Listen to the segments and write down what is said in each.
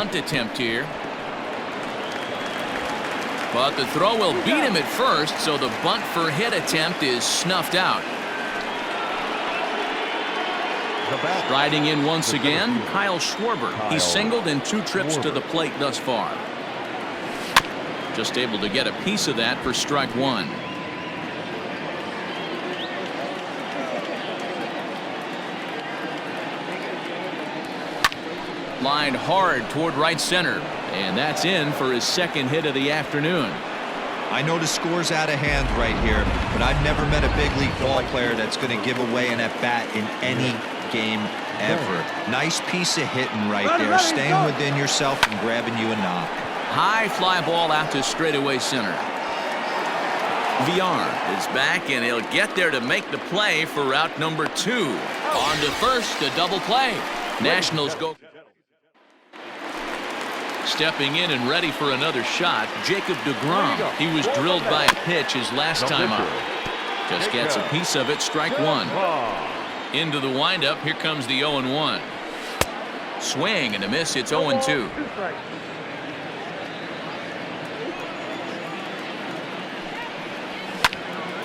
bunt attempt here. But the throw will beat him at first, so the bunt for hit attempt is snuffed out. Riding in once again, Kyle Schwarber. He's singled in 2 trips to the plate thus far. Just able to get a piece of that for strike 1. Lined hard toward right center, and that's in for his second hit of the afternoon. I know the score's out of hand right here, but I've never met a big league ball player that's going to give away an at-bat in any game ever. Nice piece of hitting right there, staying within yourself and grabbing you a knock. High fly ball out to straightaway center. VR is back, and he'll get there to make the play for route number 2. On to first, a double play. Nationals go. Stepping in and ready for another shot, Jacob deGrom. He was drilled by a pitch his last time up. Just gets a piece of it, strike 1. Into the windup, here comes the 0-1. Swing and a miss, it's 0-2.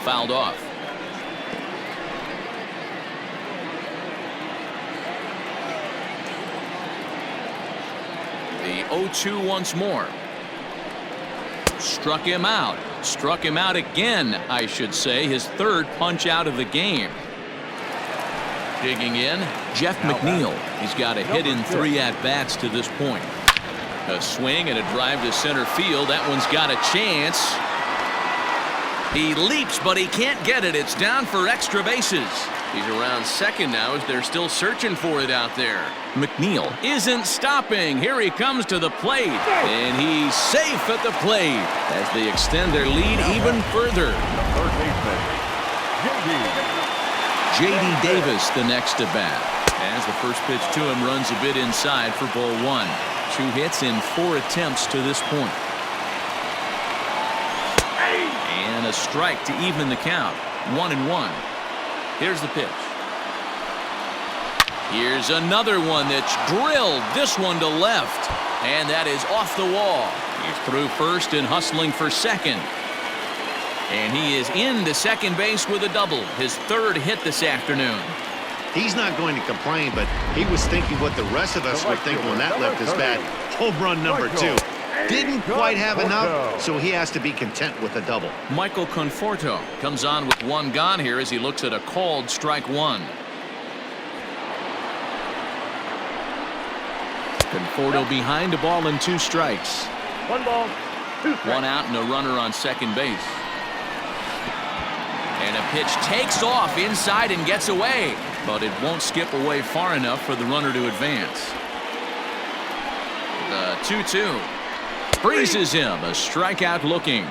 Fouled off. The 0-2 once more. Struck him out. Struck him out again, I should say. His third punch out of the game. Digging in, Jeff McNeil. He's got a hit in 3 at-bats to this point. A swing and a drive to center field. That one's got a chance. He leaps, but he can't get it. It's down for extra bases. He's around second now as they're still searching for it out there. McNeil isn't stopping. Here he comes to the plate, and he's safe at the plate as they extend their lead even further. J.D. Davis, the next at bat. As the first pitch to him runs a bit inside for ball 1. 2 hits in 4 attempts to this point. And a strike to even the count. 1-1. Here's the pitch. Here's another one that's drilled. This one to left. And that is off the wall. He's through first and hustling for second. And he is into second base with a double. His 3rd hit this afternoon. He's not going to complain, but he was thinking what the rest of us were thinking when that left his bat. Home run number 2. Didn't quite have enough, so he has to be content with a double. Michael Conforto comes on with 1 gone here as he looks at a called strike 1. Conforto behind, a ball and 2 strikes. 1 ball, 2 strikes. 1 out and a runner on second base. And a pitch takes off inside and gets away, but it won't skip away far enough for the runner to advance. The 2-2. Freezes him, a strikeout looking.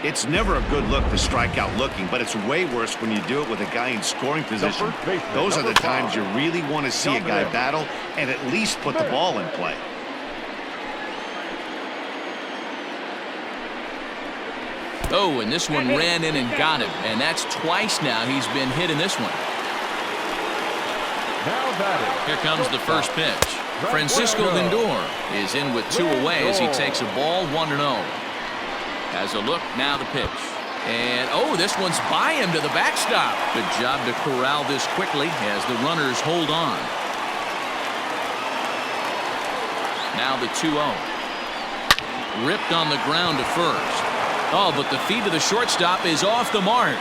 It's never a good look to strike out looking, but it's way worse when you do it with a guy in scoring position. Those are the times you really want to see a guy battle and at least put the ball in play. Oh, and this one ran in and got him, and that's twice now he's been hit in this one. Here comes the first pitch. Francisco Lindor is in with 2 away as he takes a ball 1-0. Has a look, now the pitch. And, oh, this one's by him to the backstop. Good job to corral this quickly as the runners hold on. Now the 2-0. Ripped on the ground to first. Oh, but the feed to the shortstop is off the mark.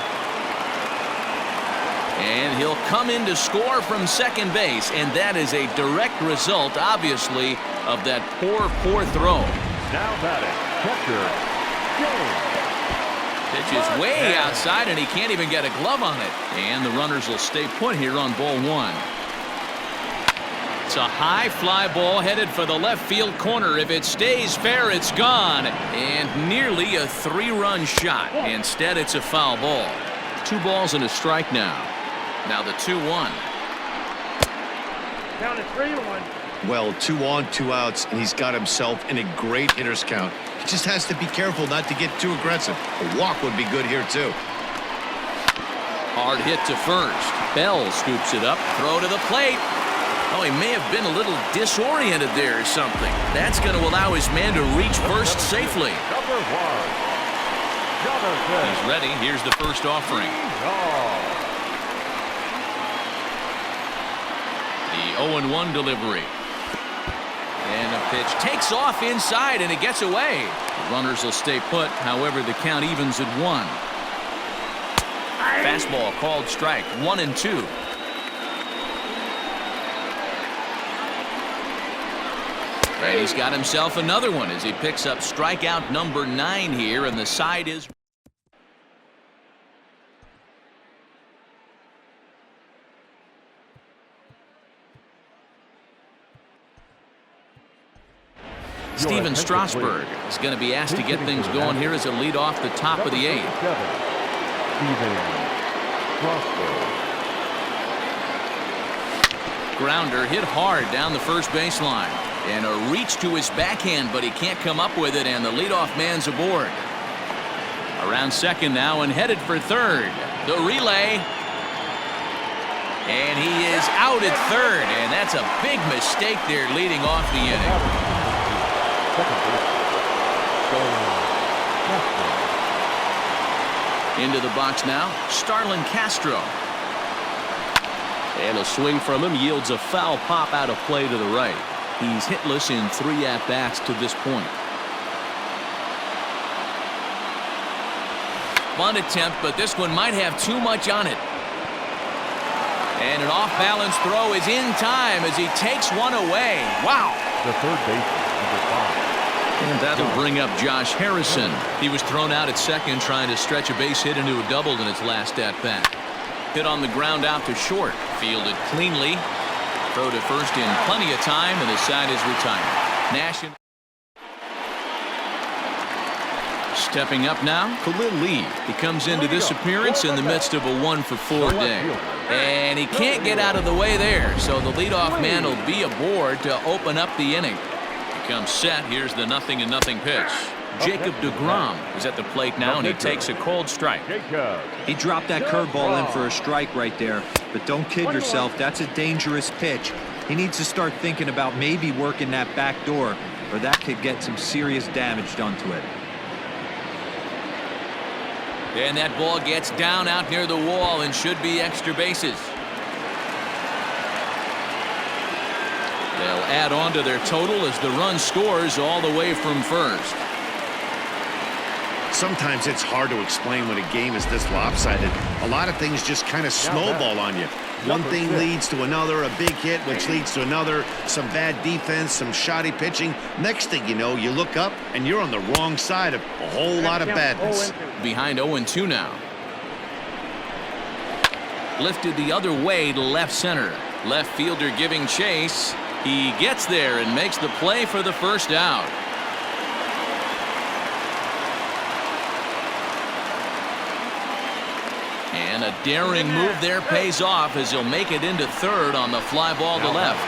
And he'll come in to score from second base, and that is a direct result, obviously, of that poor throw. Now batting, catcher, Pitch is way outside, and he can't even get a glove on it. And the runners will stay put here on ball 1. It's a high fly ball headed for the left field corner. If it stays fair, it's gone. And nearly a 3-run shot. Instead, it's a foul ball. 2 balls and a strike now. Now the 2-1. down to 3-1. Well, 2 on, 2 outs, and he's got himself in a great hitters count. He just has to be careful not to get too aggressive. A walk would be good here, too. Hard hit to first. Bell scoops it up. Throw to the plate. Oh, he may have been a little disoriented there or something. That's going to allow his man to reach first safely. He's ready. Here's the first offering. The 0-1 delivery. And the pitch takes off inside, and it gets away. The runners will stay put. However, the count evens at 1. Fastball called strike. 1-2. And he's got himself another one as he picks up strikeout number 9 here, and the side is. Steven Strasburg is going to be asked to get things going here as a lead off the top of the 8th. Grounder hit hard down the first baseline. And a reach to his backhand, but he can't come up with it, and the leadoff man's aboard. Around second now and headed for third. The relay. And he is out at third, and that's a big mistake there leading off the inning. Into the box now, Starlin Castro. And a swing from him yields a foul pop out of play to the right. He's hitless in 3 at-bats to this point. Bunt attempt, but this one might have too much on it. And an off-balance throw is in time as he takes one away. Wow. The third baseman, number 5. And that'll bring up Josh Harrison. He was thrown out at second trying to stretch a base hit into a double in his last at-bat. Hit on the ground out to short. Fielded cleanly. Throw to first in plenty of time, and his side is retired. National. Stepping up now, Khalil Lee. He comes into this appearance in the midst of a 1-for-4 day. And he can't get out of the way there, so the leadoff man will be aboard to open up the inning. He comes set. Here's the 0-0 pitch. Jacob deGrom is at the plate now, and he takes a cold strike. He dropped that curveball in for a strike right there. But don't kid yourself, that's a dangerous pitch. He needs to start thinking about maybe working that back door, or that could get some serious damage done to it. And that ball gets down out near the wall and should be extra bases. They'll add on to their total as the run scores all the way from first. Sometimes it's hard to explain when a game is this lopsided. A lot of things just kind of snowball on you. One thing leads to another, a big hit, which leads to another, some bad defense, some shoddy pitching. Next thing you know, you look up and you're on the wrong side of a whole lot of badness. Behind 0-2 now. Lifted the other way to left center. Left fielder giving chase. He gets there and makes the play for the first out. And a daring move there pays off as he'll make it into third on the fly ball to left.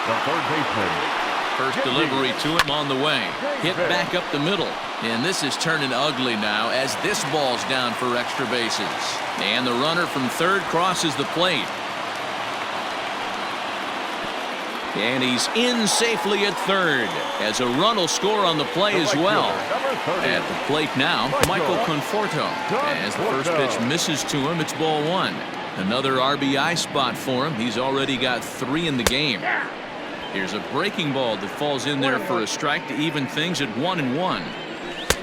The third baseman. First delivery to him on the way. Hit back up the middle. And this is turning ugly now as this ball's down for extra bases. And the runner from third crosses the plate. And he's in safely at third as a run will score on the play as well. At the plate now, Michael Conforto. As the first pitch misses to him, it's ball 1. Another RBI spot for him. He's already got 3 in the game. Here's a breaking ball that falls in there for a strike to even things at 1-1.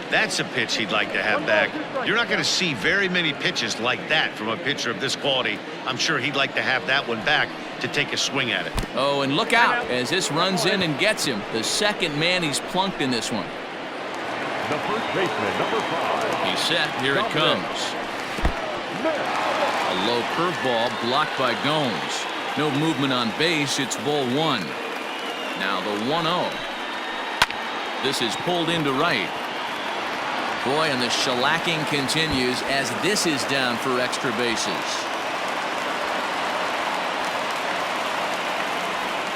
That's a pitch he'd like to have back. You're not going to see very many pitches like that from a pitcher of this quality. I'm sure he'd like to have that one back to take a swing at it. Oh, and look out as this runs in and gets him. The second man he's plunked in this one. The first baseman, number 5. He's set. Here it comes. A low curveball blocked by Gomes. No movement on base. It's ball 1. Now the 1-0. This is pulled into right. Boy, and the shellacking continues as this is down for extra bases.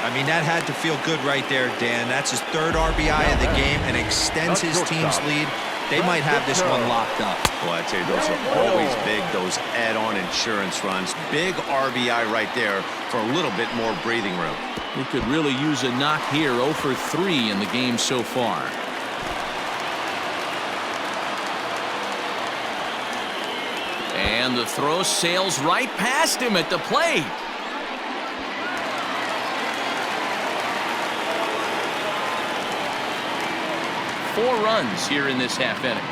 I mean, that had to feel good right there, Dan. That's his third RBI of the game and extends his team's lead. They might have this one locked up. Well, I tell you, those are always big, those add-on insurance runs. Big RBI right there for a little bit more breathing room. He could really use a knock here. 0 for 3 in the game so far. And the throw sails right past him at the plate. Four runs here in this half inning.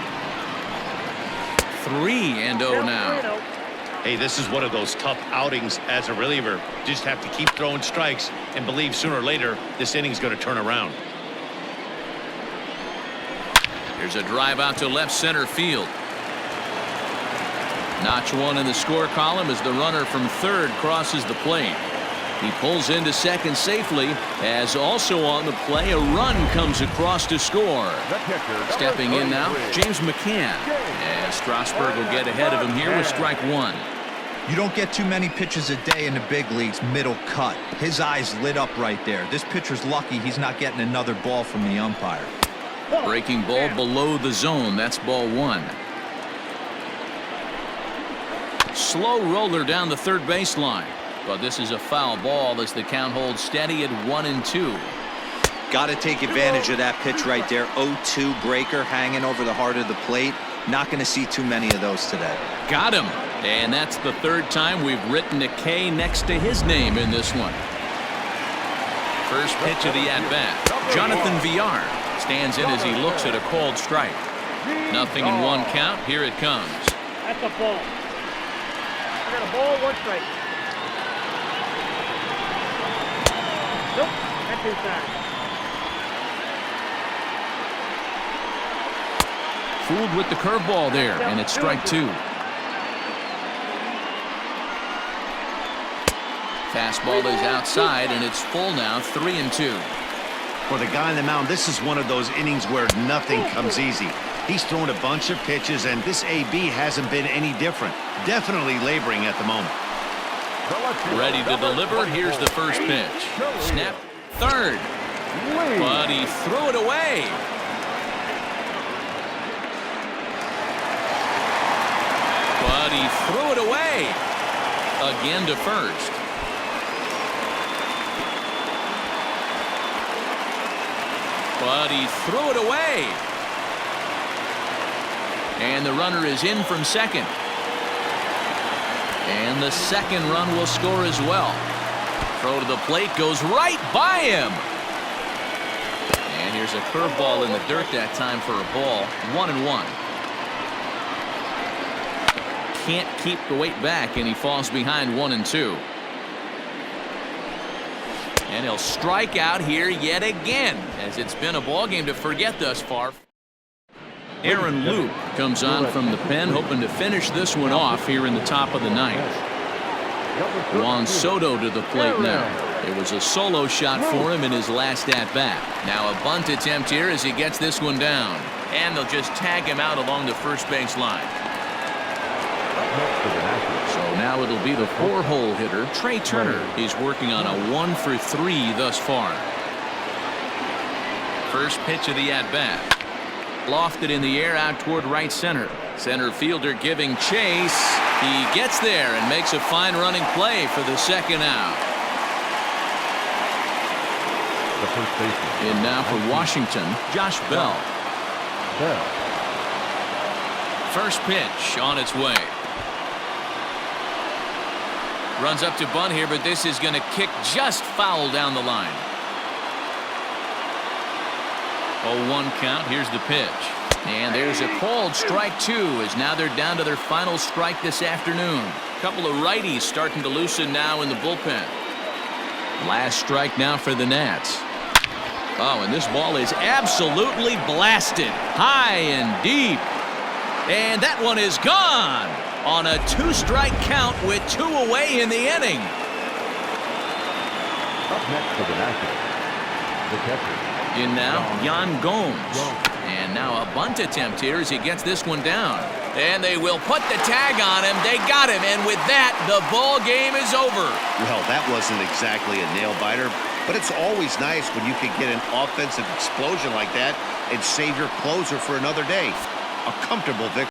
3-0 now. Hey, this is one of those tough outings as a reliever. Just have to keep throwing strikes and believe sooner or later this inning's going to turn around. Here's a drive out to left center field. Notch one in the score column as the runner from third crosses the plate. He pulls into second safely, as also on the play a run comes across to score. Stepping in now, James McCann. And Strasburg will get ahead of him here with strike one. You don't get too many pitches a day in the big leagues middle cut. His eyes lit up right there. This pitcher's lucky he's not getting another ball from the umpire. Breaking ball below the zone. That's ball one. Slow roller down the third baseline. But this is a foul ball as the count holds steady at 1-2. Got to take advantage of that pitch right there. 0-2 breaker hanging over the heart of the plate. Not going to see too many of those today. Got him. And that's the third time we've written a K next to his name in this one. First pitch of the at-bat. Jonathan Villar stands in as he looks at a called strike. Nothing in one count. Here it comes. That's a ball. I got a ball, one strike. Nope, that's inside. Fooled with the curveball there, and it's strike two. Fastball is outside, and it's full now, 3-2. For the guy on the mound, this is one of those innings where nothing comes easy. He's thrown a bunch of pitches, and this AB hasn't been any different. Definitely laboring at the moment. Ready to deliver. Here's the first pitch. Snap. Third. But he threw it away. But he threw it away. Again to first. But he threw it away. And the runner is in from second. And the second run will score as well. Throw to the plate goes right by him. And here's a curveball in the dirt that time for a ball. 1-1. Can't keep the weight back, and he falls behind 1-2. And he'll strike out here yet again, as it's been a ball game to forget thus far. Aaron Luke comes on from the pen, hoping to finish this one off here in the top of the ninth. Juan Soto to the plate now. It was a solo shot for him in his last at-bat. Now a bunt attempt here as he gets this one down. And they'll just tag him out along the first base line. So now it'll be the four-hole hitter, Trey Turner. He's working on a 1 for 3 thus far. First pitch of the at-bat. Lofted in the air out toward right center. Center fielder giving chase. He gets there and makes a fine running play for the second out. In now for Washington, Josh Bell. First pitch on its way. Runs up to bunt here, but this is going to kick just foul down the line. 0-1 count. Here's the pitch. And there's a called strike two, as now they're down to their final strike this afternoon. A couple of righties starting to loosen now in the bullpen. Last strike now for the Nats. Oh, and this ball is absolutely blasted. High and deep. And that one is gone on a 2-strike count with 2 away in the inning. Up next for the Nationals, the catcher. In now, Yan Gomes. And now a bunt attempt here as he gets this one down. And they will put the tag on him. They got him. And with that, the ball game is over. Well, that wasn't exactly a nail-biter, but it's always nice when you can get an offensive explosion like that and save your closer for another day. A comfortable victory.